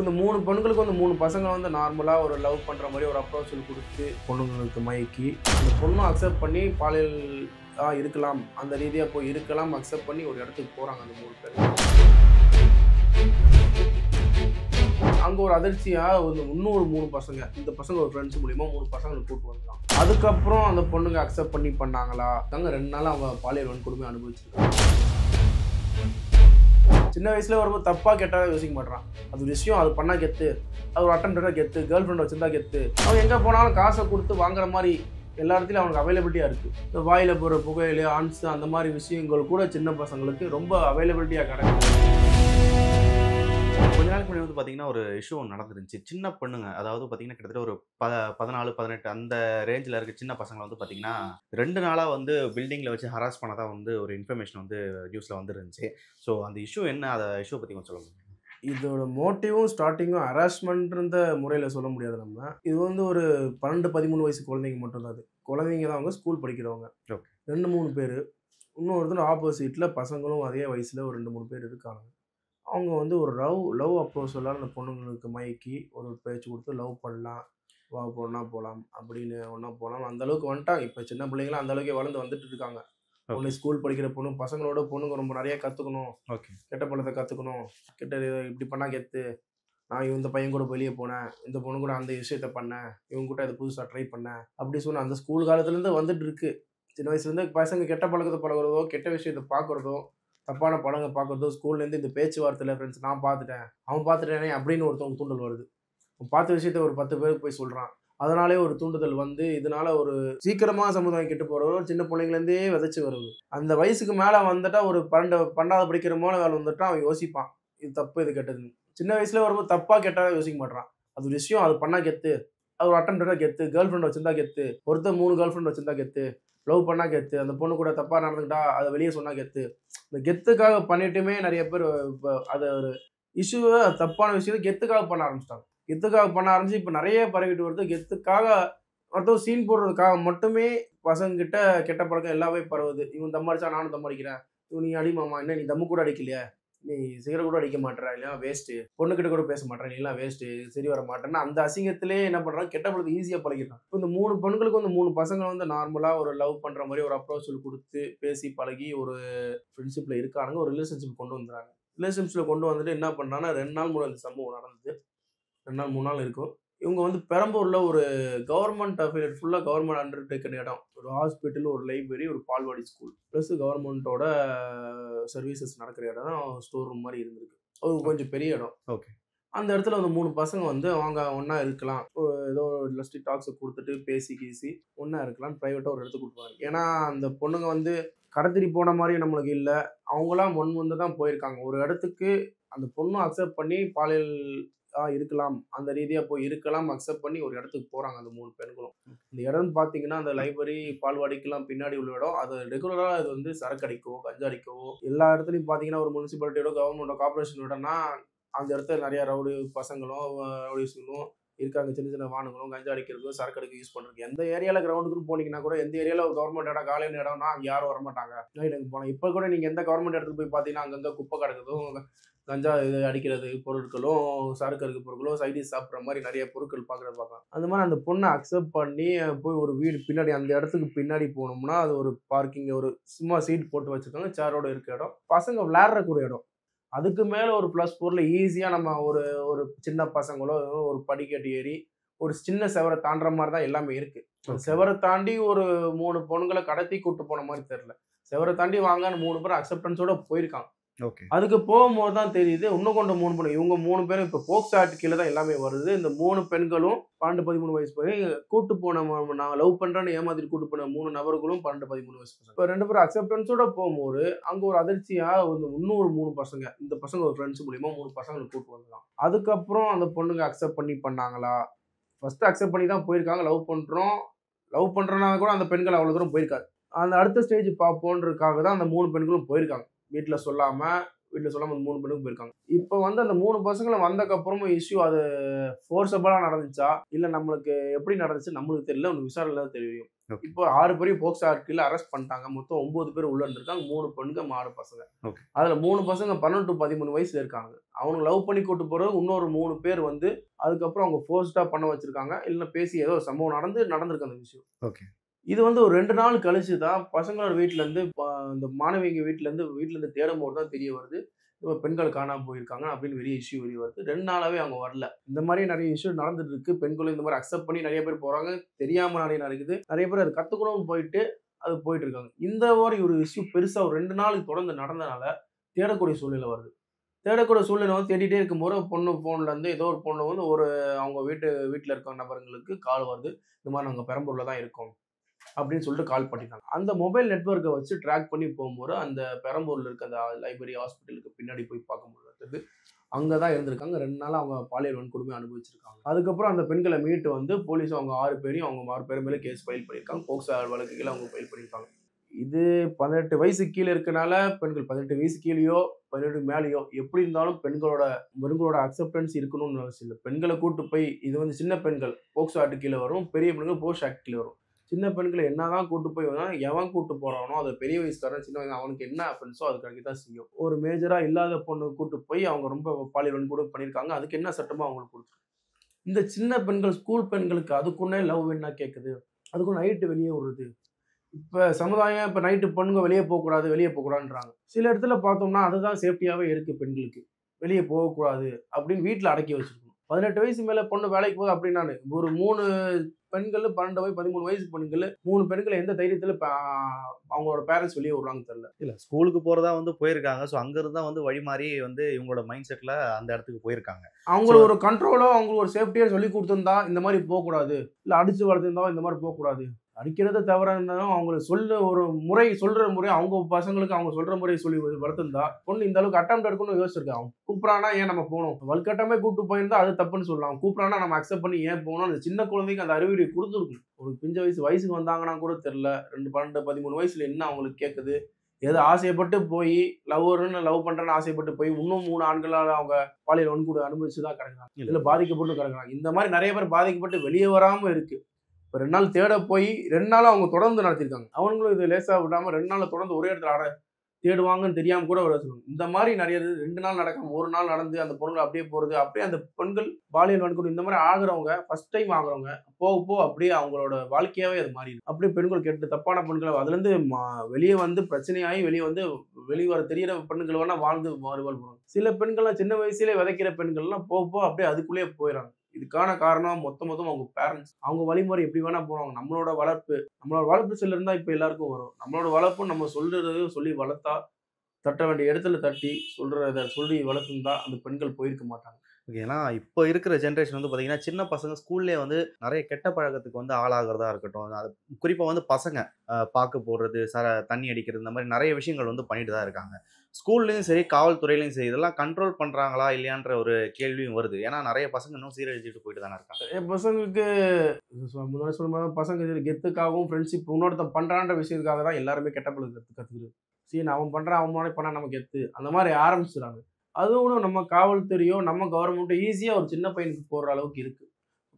இந்த 3 பெண்களுக்கு வந்து 3 பசங்க வந்து நார்மலா ஒரு லவ் பண்ற மாரி ஒரு அப்ரோச்சல் குடுத்து பொண்ணுங்களுக்கு மயக்கி, அந்த பொண்ணும் அக்செப்ட் பண்ணி பாலியல் இருக்கலாம். அந்த ரீதியா போய் இருக்கலாம் அக்செப்ட் பண்ணி ஒரு இடத்துக்கு போறாங்க அந்த 3 பேரும். அங்க ஒரு அதிர்ச்சியா இன்னொரு 3 பசங்க. இந்த பசங்க ஒரு ஃப்ரெண்ட்ஸ் மூலியமா 3 பசங்கள கூட்டு வந்தான். அதுக்கப்புறம் அந்த பொண்ணுங்க அக்செப்ட் பண்ணி பண்ணாங்களா? அங்க 2 நாளா அவங்க பாலியல் வன்கொடுமை அனுபவிச்சிருக்காங்க. சின்ன வயசுல வரும்போது தப்பா கெட்டதா யோசிக்க மாட்டான். அது ஒரு விஷயம், அது பண்ணா கெத்து. அது ஒரு அட்டெண்டரா கெத்து, கேர்ள் ஃப்ரெண்ட் வச்சிருந்தா கெத்து. அவன் எங்க போனாலும் காசை கொடுத்து வாங்குற மாதிரி எல்லா இடத்துலையும் அவனுக்கு அவைலபிலிட்டியா இருக்கு. இந்த வாயில போற புகையில ஆன்ஸ் அந்த மாதிரி விஷயங்கள் கூட சின்ன பசங்களுக்கு ரொம்ப அவைலபிலிட்டியா கிடைக்கும். கொஞ்ச நாளைக்கு முன்னாடி வந்து பார்த்தீங்கன்னா, ஒரு இஷ்யூ ஒண்ணு நடந்துருந்துச்சு. சின்ன பொண்ணுங்க, அதாவது பார்த்தீங்கன்னா, கிட்டத்தட்ட ஒரு 14, 18 அந்த ரேஞ்சில இருக்க சின்ன பசங்கள வந்து பார்த்தீங்கன்னா, 2 நாளா வந்து பில்டிங்ல வச்சு ஹராஸ் பண்ணதா வந்து ஒரு இன்ஃபர்மேஷன் வந்து நியூஸ்ல வந்துருந்துச்சு. ஸோ அந்த இஷ்யூ என்ன? அத இஷ்யூ பத்தி கொஞ்சம் சொல்லுங்க. இதோட மோட்டிவும் ஸ்டார்ட்டிங்கும் ஹராஸ்மெண்ட்ன்ற முறையில் சொல்ல முடியாது நம்ம. இது வந்து ஒரு 12, 13 வயசு குழந்தைங்க மட்டும் தான் அது. குழந்தைங்க தான் அவங்க ஸ்கூல் படிக்கிறவங்க. ஓகே. 2, 3 பேரு. இன்னொருத்தர் ஆப்போசிட்ல பசங்களும் அதே வயசுல ஒரு 2, 3 பேர் இருக்காங்க. அவங்க வந்து ஒரு லவ் அப்ரோச்சலால அந்த பொண்ணுங்களுக்கு மயக்கி ஒரு பேச்சு கொடுத்து லவ் பண்ணலாம். வா ஒண்ணா போலாம் அப்படின்னு ஒண்ணா போலாம். அந்த அளவுக்கு வந்துட்டாங்க. இப்ப சின்ன பிள்ளைங்கலாம் அந்த அளவுக்கே வளர்ந்து வந்துட்டு இருக்காங்க. ஓகே. பொண்ணு ஸ்கூல் படிக்கிற பொண்ணு பசங்களோட பொண்ணுங்க ரொம்ப நிறைய கத்துக்கணும். ஓகே. கெட்ட பழத்தை கத்துக்கணும். இப்படி பண்ணா கெத்து. நான் இந்த பையன் கூட வெளியே போனேன். இந்த பொண்ணு கூட அந்த விஷயத்த பண்ணேன். இவங்க கூட இதை புதுசா ட்ரை பண்ணேன். அப்படி சொன்ன அந்த ஸ்கூல் காலத்துலேருந்து வந்துட்டு இருக்கு. சின்ன வயசுலேருந்து பசங்க கெட்ட பழக்கத்தை பழகுறதோ, கெட்ட விஷயத்த பார்க்குறதோ, தப்பான படங்க பார்க்குறதோ, ஸ்கூல்லேருந்து இந்த பேச்சுவார்த்தையில ஃப்ரெண்ட்ஸ் நான் பார்த்துட்டேன். அவன் பார்த்துட்டானே அப்படின்னு ஒருத்தவங்க தூண்டல் வருது. அவன் பார்த்த விஷயத்த ஒரு 10 பேருக்கு போய் சொல்றான். அதனாலே ஒரு தூண்டுதல் வந்து இதனால ஒரு சீக்கிரமா சமுதாயம் கெட்டு போறதோ சின்ன பிள்ளைங்கலேருந்தே விதைச்சு வருது. அந்த வயசுக்கு மேல வந்துட்டா ஒரு 12வது படிக்கிற மேல வேலை வந்துட்டா அவன் யோசிப்பான். இது தப்பு, இது கெட்டதுன்னு. சின்ன வயசுல வரும்போது தப்பா கெட்டதா யோசிக்க மாட்டான். அது ஒரு விஷயம், அது பண்ணா கெத்து. அது ஒரு அட்டெண்டரா கெத்து. கேர்ள் ஃப்ரெண்ட் வச்சிருந்தா கெத்து. ஒருத்தன் 3 கேர்ள் ஃப்ரெண்ட் வச்சிருந்தா கெத்து. லவ் பண்ணா கெத்து. அந்த பொண்ணு கூட தப்பா நடந்துக்கிட்டா அத வெளிய சொன்னா கெத்து. இந்த கெத்துக்காக பண்ணிட்டுமே நெறைய பேர் இப்ப அத ஒரு இஷ்யூவ தப்பான விஷயத்த கெத்துக்காக பண்ண ஆரம்பிச்சுட்டாங்க. கெத்துக்காக பண்ண ஆரம்பிச்சு இப்ப நெறைய பரவிட்டு வருது. கெத்துக்காக ஒருத்தன் சீன் போடுறதுக்காக மட்டுமே பசங்ககிட்ட கெட்ட பழக்கம் எல்லாமே பரவுது. இவன் தம் அடிச்சா நானும் தம் அடிக்கிறேன். நீ அடி மாமா. என்ன நீ தம்மு கூட அடிக்கலையா? நீ சிகரெட் கூட அடிக்க மாட்ற. இல்லைன்னா வேஸ்ட்டு. பொண்ணுகிட்ட கூட பேச மாட்ற. நீலாம் வேஸ்ட்டு. சரி வர மாட்டேன்னு அந்த அசிங்கத்திலேயே என்ன பண்றான்? கெட்ட பழக்கத்த ஈஸியா பழகிடுறான். இப்ப இந்த 3 பெண்களுக்கு வந்து 3 பசங்க வந்து நார்மலா ஒரு லவ் பண்ற மாரி ஒரு அப்ரோச்சல் குடுத்து, பேசி பழகி ஒரு ஃப்ரெண்ட்ஷிப்ல இருக்கானுங்க. ஒரு ரிலேஷன்ஷிப் கொண்டு வந்துர்றாங்க. ரிலேஷன்ஷிப்ல கொண்டு வந்துட்டு என்ன பண்றாங்கன்னா, 2 நாள் முன்னாடி இந்த சம்பவம் நடந்தது. 2 நாள் 3 நாள் இருக்கும். இவங்க வந்து பெரம்பூர்ல ஒரு கவர்ன்மெண்ட் அஃபிலியேட் ஃபுல்லா கவர்ன்மெண்ட் அண்டர்டேக்கன் இடம். ஒரு ஹாஸ்பிட்டல், ஒரு லைப்ரரி, ஒரு பால்வாடி ஸ்கூல். பிளஸ் கவர்ன்மென்ட்டோட சர்வீசஸ் நடக்கிற இடம். ஸ்டோர் ரூம் மாரி இருந்திருக்கு. அது கொஞ்சம் பெரிய இடம். ஓகே. அந்த இடத்துல வந்து 3 பசங்க வந்து அவங்க ஒண்ணா இருக்கலாம். ஏதோ லஸ்டி டாக்ஸ குடுத்துட்டு பேசி கீசி ஒண்ணா இருக்கலாம்ன்னு பிரைவேட்டா ஒரு இடத்துக்கு கூட்டு போறாங்க. ஏன்னா, அந்த பொண்ணுங்க வந்து கடத்திட்டு போன மாரி நம்மளுக்கு இல்ல. அவங்களா முன்வந்து தான் போயிருக்காங்க. ஒரு இடத்துக்கு அந்த பொண்ணும் அக்செப்ட் பண்ணி பாலியல் இருக்கலாம். அந்த ரீதியா போய் இருக்கலாம் அக்செப்ட் பண்ணி ஒரு இடத்துக்கு போறாங்க அந்த 3 பெண்களும். இந்த இடம்னு பார்த்தீங்கன்னா, அந்த லைப்ரரி, பால்வாடிக்கெல்லாம் பின்னாடி உள்ள இடம். அது ரெகுலரா அது வந்து சரக்கு அடிக்கவோ, கஞ்சா அடிக்கவோ, எல்லா இடத்துலயும் பார்த்தீங்கன்னா, ஒரு முனிசிபாலிட்டியோட, கவர்ன்மென்ட்டோ, கார்ப்பரேஷன் இடம்னா அந்த இடத்துல நெறைய ரவுடி பசங்களும், ரவுடிஸுங்களும் இருக்காங்க. சின்ன சின்ன வானுங்களும் கஞ்சா அடிக்கிறதுக்கும், சரக்கு அடிக்க யூஸ் பண்றதுக்கு. எந்த ஏரியால கிரவுண்டுக்குன்னு போனீங்கன்னா கூட, எந்த ஏரியால ஒரு கவர்ன்மெண்ட் இடம், காலியான இடம்னா அங்க யாரும் வரமாட்டாங்க. நைட் அங்க போனா. இப்ப கூட நீங்க எந்த கவர்ன்மெண்ட் இடத்துக்கு போய் பார்த்தீங்கன்னா, அங்கங்க குப்பை கிடக்குதும், கஞ்சா இது அடிக்கிறது பொருட்களும், சரக்கு அடிக்கிற பொருட்களும், சைடிஸ் சாப்பிடுற மாரி நெறைய பொருட்கள் பார்க்கலாம். அந்த மாரி அந்த பொண்ண அக்செப்ட் பண்ணி போய் ஒரு வீடு பின்னாடி அந்த இடத்துக்கு பின்னாடி போனோம்னா, அது ஒரு பார்க்கிங், ஒரு சும்மா சீட் போட்டு வச்சிருக்காங்க. சேரோட இருக்க இடம். பசங்க விளையாடுறக்கு ஒரு இடம். அதுக்கு மேல ஒரு +4ல ஈஸியா நம்ம ஒரு ஒரு சின்ன பசங்களோ, ஒரு படிக்கட்டு ஏறி, ஒரு சின்ன செவர தாண்டுற மாரி தான் எல்லாமே இருக்கு. அந்த ஓகே. செவர தாண்டி ஒரு 3 பொண்ணுங்கள கடத்தி கூட்டு போன மாரி தெரியல. செவர தாண்டி வாங்கன்னு 3 பேரும் அக்செப்டன்ஸோட போயிருக்காங்க. ஓகே. அதுக்கு போகும்போது தான் தெரியுது, இன்னும் கொஞ்சம் 3 பெண் இவங்க 3 பேரும் இப்ப போக்சோ ஆக்ட் கீழ தான் எல்லாமே வருது. இந்த 3 பெண்களும் 12, 13 வயசு பையன் கூட்டு போன நான் லவ் பண்றேன்னு ஏமாத்திட்டு கூட்டு போன 3 நபர்களும் 12, 13 வயசு பசங்க. இப்ப 2 பேரும் அக்செப்டன்ஸோட போகும்போது, அங்க ஒரு அதிர்ச்சியா வந்து இன்னொரு 3 பசங்க. இந்த பசங்க ஒரு ஃப்ரெண்ட்ஸ் மூலியமா 3 பசங்கள கூட்டு வந்தான். அதுக்கப்புறம் அந்த பொண்ணுங்க அக்செப்ட் பண்ணி பண்ணாங்களா? ஃபர்ஸ்ட் அக்செப்ட் பண்ணி தான் போயிருக்காங்க. லவ் பண்றனால கூட அந்த பெண்கள் அவ்வளவு தூரம் போயிருக்காது. அந்த அடுத்த ஸ்டேஜ் பார்ப்போன்றதுக்காக தான் அந்த 3 பெண்களும் போயிருக்காங்க. வீட்ல சொல்லாம அந்த 3 பெண்ணும் போயிருக்காங்க. இப்ப வந்து அந்த 3 பசங்களும் வந்தக்கப்புறமும் இஷ்யூ அது ஃபோர்ஸபிளா நடந்துச்சா? இல்ல நம்மளுக்கு எப்படி நடந்துச்சுன்னு நம்மளுக்கு தெரியல. விசாரணையில தான் தெரியும். ஓகே. இப்போ 6 பேரையும் போக்சோ ஆக்ட்ல அரெஸ்ட் பண்ணிட்டாங்க. மொத்தம் 9 பேர் உள்ள இருந்திருக்காங்க. 3 பெண்கள், 6 பசங்க. ஓகே. அதுல 3 பசங்க 12 to 13 வயசுல இருக்காங்க. அவனுங்க லவ் பண்ணி கூட்டு போறது இன்னொரு 3 பேர் வந்து அதுக்கப்புறம் அவங்க ஃபோர்ஸ்டா பண்ண வச்சிருக்காங்க. இல்ல பேசி ஏதோ சம்பவம் நடந்திருக்கு அந்த விஷயம். ஓகே. இது வந்து ஒரு 2 நாள் கழிச்சு தான் பசங்களோட வீட்லருந்து இந்த மாணவிங்க வீட்லருந்து தேடும்போது தான் தெரிய வருது. பெண்கள் காணாம போயிருக்காங்க அப்படின்னு பெரிய இஷ்யூ வெளிய வருது. 2 நாளாவே அவங்க வரல. இந்த மாரி நெறைய இஷ்யூ நடந்துட்டு இருக்கு. பெண்களும் இந்த மாரி அக்செப்ட் பண்ணி நெறைய பேர் போறாங்க. தெரியாம நெறைய நடக்குது. நெறைய பேர் அத கத்துக்கணும்னு போயிட்டு அது போயிட்டு இருக்காங்க. இந்த மாரி ஒரு இஷ்யூ பெருசா ஒரு 2 நாளுக்கு தொடர்ந்து நடந்தனால தேடக்கூடிய சூழ்நிலை வருது. தேடக்கூடிய சூழ்நிலை வந்து தேடிட்டே இருக்கும்போது பொண்ணு ஃபோன்ல இருந்து ஏதோ ஒரு பொண்ணு வந்து அவங்க வீட்ல இருக்க நபர்களுக்கு கால் வருது. இந்த மாரி நாங்க பெரம்பூர்ல தான் இருக்கோம். அப்படின்னு சொல்லிட்டு கால் பண்ணிட்டாங்க. அந்த மொபைல் நெட்வொர்க்க வச்சு ட்ராக் பண்ணி போகும்போது, அந்த பெரம்பூர்ல இருக்க அந்த லைப்ரரி ஹாஸ்பிட்டலுக்கு பின்னாடி போய் பார்க்கும்போது, அங்க தான் இருந்திருக்காங்க. 2 நாளா அவங்க பாலியல் வன்கொடுமை அனுபவிச்சிருக்காங்க. அதுக்கப்புறம் அந்த பெண்கள மீட்டு வந்து போலீஸ் அவங்க 6 பேர் மேல கேஸ் ஃபைல் பண்ணியிருக்காங்க. போக்சோ வழக்குகள அவங்க ஃபைல் பண்ணியிருக்காங்க. இது 18 வயசுக்கு கீழ இருக்கனால பெண்கள் 18 வயசு கீழயோ, 18 மேலயோ எப்படி இருந்தாலும் பெண்களோட அக்செப்டன்ஸ் இருக்கணும்னு அவசியம் இல்ல. பெண்கள கூட்டு போய் இது வந்து சின்ன பெண்கள் போக்சோ ஆக்ட் கீழ வரும். பெரிய பெண்கள் போக்சோ ஆக்ட் கீழ வரும். சின்ன பெண்கள என்னதான் கூட்டு போய் எவன் கூட்டு போறானோ, அது பெரிய வயசுக்காரன், சின்ன வயசு அவனுக்கு என்ன அஃபென்ஸோ அது கிடைக்க தான் செய்யும். ஒரு மேஜரா இல்லாத பொண்ணு கூட்டு போய் அவங்க ரொம்ப பாலியல் வன்கொடுமை பண்ணியிருக்காங்க. அதுக்கு என்ன சட்டமோ அவங்களுக்கு குடுத்துருக்காங்க. இந்த சின்ன பெண்கள், ஸ்கூல் பெண்களுக்கு அதுக்குன்னே லவ் வேணும்னா கேட்குது. அதுக்கும் நைட்டு வெளிய விடுறது. இப்ப நைட்டு பொண்ணுங்க வெளிய போக்கூடாதுன்றாங்க. சில இடத்துல பார்த்தோம்னா, அதுதான் சேஃப்டியாவே இருக்கு பெண்களுக்கு. வெளிய போகக்கூடாது அப்படின்னு வீட்ல அடக்கி வச்சிருக்கணும். 18 வயசு மேல பொண்ணு வேலைக்கு போகுது அப்படின்னாலே, ஒரு 3 பெண்கள் 13 வயசு பெண்கள் 3 பெண்கள எந்த தைரியத்தில அவங்களோட பேரன்ட்ஸ் வெளிய விடுறாங்கன்னு தெரியல. இல்ல ஸ்கூலுக்கு போறதா வந்து போயிருக்காங்க. ஸோ அங்க இருந்து தான் வந்து வழி மாறி வந்து இவங்களோட மைண்ட் செட்ல அந்த இடத்துக்கு போயிருக்காங்க. ஸோ அவங்களுக்கு ஒரு கண்ட்ரோலோ, அவங்களுக்கு ஒரு சேஃப்டியா சொல்லிக் குடுத்திருந்தா, இந்த மாரி போக்கூடாது. இல்ல அடிச்சு வளர்த்திருந்தா இந்த மாரி போக்கூடாது. அடிக்கிறது தவறா இருந்தாலும் அவங்களுக்கு சொல்ற முறை அவங்க பசங்களுக்கு அவங்க சொல்ற முறைய சொல்லி வளர்த்திருந்தா, பொண்ணு இந்த அளவுக்கு அட்டெம்ப்ட் எடுக்கணும்னு யோசிச்சிருக்கா. அவன் கூப்பிடுறான்னா ஏன் நம்ம போணும்? வலுக்கட்டாயமா கூட்டு போயிருந்தா அது தப்புன்னு சொல்லலாம். அவன் கூப்பிடுறான்னா நம்ம அக்செப்ட் பண்ணி ஏன் போணும்? அந்த சின்ன குழந்தைக்கு அந்த அறிவுரை குடுத்துருக்கணும். ஒரு பிஞ்ச வயசுக்கு வந்தாங்கன்னா கூட தெரியல. 12, 13 வயசுல என்ன அவங்களுக்கு கேட்குது? ஏதோ ஆசைப்பட்டு போயி லவ் பண்றேன்னு ஆசைப்பட்டு போய் இன்னும் 3 ஆண்களால அவங்க பாலியல் வன்கொடுமை அனுபவிச்சு தான் கிடக்குறாங்க. இல்ல. இதுல பாதிக்கப்பட்டு கிடக்குறாங்க. இந்த மாரி நெறைய பேர் பாதிக்கப்பட்டு வெளிய வராம இருக்கு. இப்ப 2 நாள் தேட போய் 2 நாளா அவங்க தொடர்ந்து நடத்தியிருக்காங்க. அவனுங்களும் இது லேசா விடாம 2 நாள்ல தொடர்ந்து ஒரே இடத்துல தேடுவாங்கன்னு தெரியாம கூட வர சொல்லுவாங்க. இந்த மாரி நெறைய 2 நாள் நடக்காம 1 நாள் நடந்து அந்த பொண்ணுங்க அப்படியே போறது, அப்படியே அந்த பெண்கள் பாலியல் வன்கொடுமை இந்த மாரி ஆகுறவங்க, ஃபர்ஸ்ட் டைம் ஆகுறவங்க, போக அப்படியே அவங்களோட வாழ்க்கையாவே அது மாறிடும். அப்படியே பெண்கள் கெட்டு தப்பான பெண்கள் அதுலருந்து வெளிய வந்து பிரச்சனையாகி வெளிய வர தெரியிற பெண்கள் வேணா வாழ்ந்து மறுவாழ்வு பண்ணுவாங்க. சில பெண்கள்லாம் சின்ன வயசுலயே விதைக்கிற பெண்கள்லாம் போக அப்படியே அதுக்குள்ளேயே போயிறாங்க. இதுக்கான காரணம் மொத்தம் அவங்க பேரண்ட்ஸ். அவங்க வழிமுறை எப்படி வேணா போவாங்க. நம்மளோட வளர்ப்பு செல் இருந்தா இப்ப எல்லாருக்கும் வரும். நம்மளோட வளர்ப்பும் நம்ம சொல்றத சொல்லி வளர்த்தா, தட்ட வேண்டிய இடத்துல தட்டி, சொல்றத சொல்லி வளர்த்திருந்தா அந்த பெண்கள் போயிருக்க மாட்டாங்க. ஏன்னா, இப்போ இருக்கிற ஜெனரேஷன் வந்து பார்த்தீங்கன்னா, சின்ன பசங்க ஸ்கூல்லயே வந்து நெறைய கெட்ட பழக்கத்துக்கு வந்து ஆளாகுறதா இருக்கட்டும். அது குறிப்பா வந்து பசங்க பாக்கு போடுறது, தண்ணி அடிக்கிறது இந்த மாரி நெறைய விஷயங்கள் வந்து பண்ணிட்டு தான் இருக்காங்க. ஸ்கூல்லயும் சரி, காவல்துறையிலயும் சரி, இதெல்லாம் கண்ட்ரோல் பண்றாங்களா? இல்லையான்ற ஒரு கேள்வியும் வருது. ஏன்னா, நெறைய பசங்க இன்னும் சீரழிச்சுட்டு போயிட்டு தானே இருக்காங்க. என் பசங்களுக்கு முன்னாடி சொன்ன மாரி பசங்க இது கெத்துக்காகவும், ஃப்ரெண்ட்ஷிப் இன்னொருத்தன் பண்றான்ற விஷயத்துக்காக தான் எல்லாருமே கெட்ட பழக்கத்த கத்துக்கிறது. சரி அவன் பண்றான், அவன் முன்னாடி பண்ணா நம்ம கெத்து. அந்த மாரி ஆரம்பிச்சுடுறாங்க. அதுவும் நம்ம காவல்துறையோ, நம்ம கவர்மெண்ட்டோ ஈஸியா ஒரு சின்ன பையனுக்கு போடுற அளவுக்கு இருக்கு.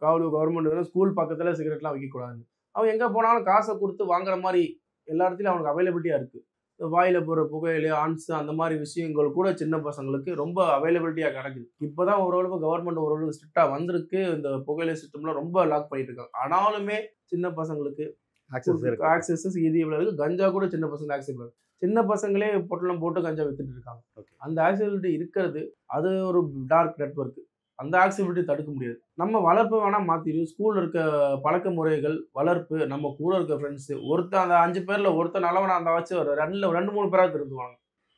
கவர்மெண்ட் ஸ்கூல் பக்கத்துல சிகரெட்லாம் வைக்கக்கூடாதுன்னு. அவன் எங்க போனாலும் காச குடுத்து வாங்குற மாரி எல்லா இடத்துலயும் அவனுக்கு அவைலபிலிட்டியா இருக்கு. வாயில போடுற புகையிலை, ஆன்ஸ் அந்த மாரி விஷயங்கள் கூட சின்ன பசங்களுக்கு ரொம்ப அவைலபிலிட்டியா கெடைக்குது. இப்பதான் ஓரளவு கவர்மெண்ட் ஓரளவு ஸ்ட்ரிக்ட்டா வந்திருக்கு. இந்த புகையிலை சிஸ்டம்லாம் ரொம்ப லாக் பண்ணிட்டு இருக்காங்க. ஆனாலுமே சின்ன பசங்களுக்கு ஆக்சஸ் இருக்கு. ஆக்சஸ் ஈஸியா இருக்கு. கஞ்சா கூட சின்ன பசங்க ஆக்சஸ் இருக்கு. சின்ன பசங்களே பொட்டலம் போட்டு கஞ்சா வித்துட்டு இருக்காங்க. ஓகே. அந்த ஆக்சஸிபிலிட்டி இருக்கிறது, அது ஒரு டார்க் நெட்வொர்க். அந்த ஆக்சஸிபிலிட்டி தடுக்க முடியாது. நம்ம வளர்ப்ப வேணா மாத்திரும். ஸ்கூல்ல இருக்க பழக்க முறைகள், வளர்ப்பு, நம்ம கூட இருக்க ஃப்ரெண்ட்ஸ் ஒருத்தன் அந்த 5 பேர்ல ஒருத்தன் நல்லவனா இருந்தாவாச்சும் ஒரு 2, 3 பேராவது திருந்துவாங்க.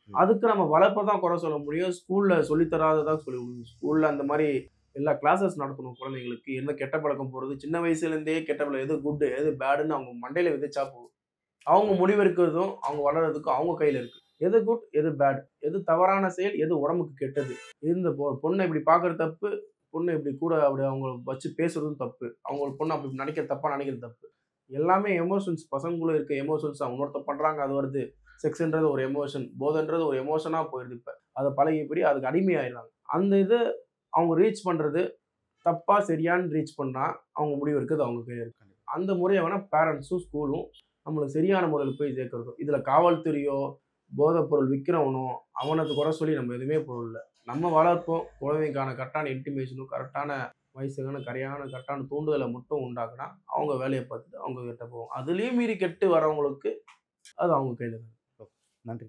ம். அதுக்கு நம்ம வளர்ப்ப தான் குறை சொல்ல முடியும். ஸ்கூல்ல சொல்லி தராததா சொல்ல முடியும். ஸ்கூல்ல அந்த மாரி எல்லா கிளாஸஸ் நடத்தணும் குழந்தைங்களுக்கு. என்ன கெட்ட பழக்கம் போறது, சின்ன வயசுல இருந்தே கெட்ட பழக்கம் எது குட், எது பேடுன்னு அவங்க மண்டையில விதைச்சா போதும். அவங்க முடிவெடுக்கிறதும், அவங்க வளர்றதுக்கும் அவங்க கையில இருக்கு. எது குட், எது பேட், எது தவறான செயல், எது உடம்புக்கு கெட்டது. இந்த பொண்ண இப்படி பார்க்குறது தப்பு. பொண்ணு இப்படி கூட அப்படி அவங்கள வச்சு பேசுறதும் தப்பு. அவங்க பொண்ண அப்படி தப்பா நினைக்கிறது தப்பு. எல்லாமே எமோஷன்ஸ். பசங்களுக்குள்ள இருக்க எமோஷன்ஸ் இன்னொருத்தர் பண்றாங்க அது வருது. செக்ஸ்ன்றது ஒரு எமோஷன். போதைன்றது ஒரு எமோஷனா போயிருது இப்ப. அத பழகி அதுக்கு அடிமையாயிடுறாங்க. அந்த இத அவங்க ரீச் பண்றது தப்பா, சரியான்னு ரீச் பண்ணா அவங்க முடிவு எடுக்கிறது அவங்க கையில இருக்கு. அந்த முறையை வேணால் பேரண்ட்ஸும் ஸ்கூலும் நம்மளுக்கு சரியான முறையில் போய் சேர்க்கறதும். இதில் காவல்துறையோ போதைப் பொருள் விற்கிறவனோ அவனுக்கு குறை சொல்லி நம்ம எதுவுமே பொருள் இல்லை. நம்ம வளர்ப்போம், குழந்தைக்கான கரெக்டான இன்டிமேஷனும் கரெக்டான வயசுக்கான கரெக்டான தூண்டுதலை மட்டும் உண்டாக்குனா அவங்க வேலையை பார்த்துட்டு அவங்க கிட்ட போவோம். அதுலேயும் மீறி கெட்டு வரவங்களுக்கு அது அவங்க கையில் தான். நன்றி.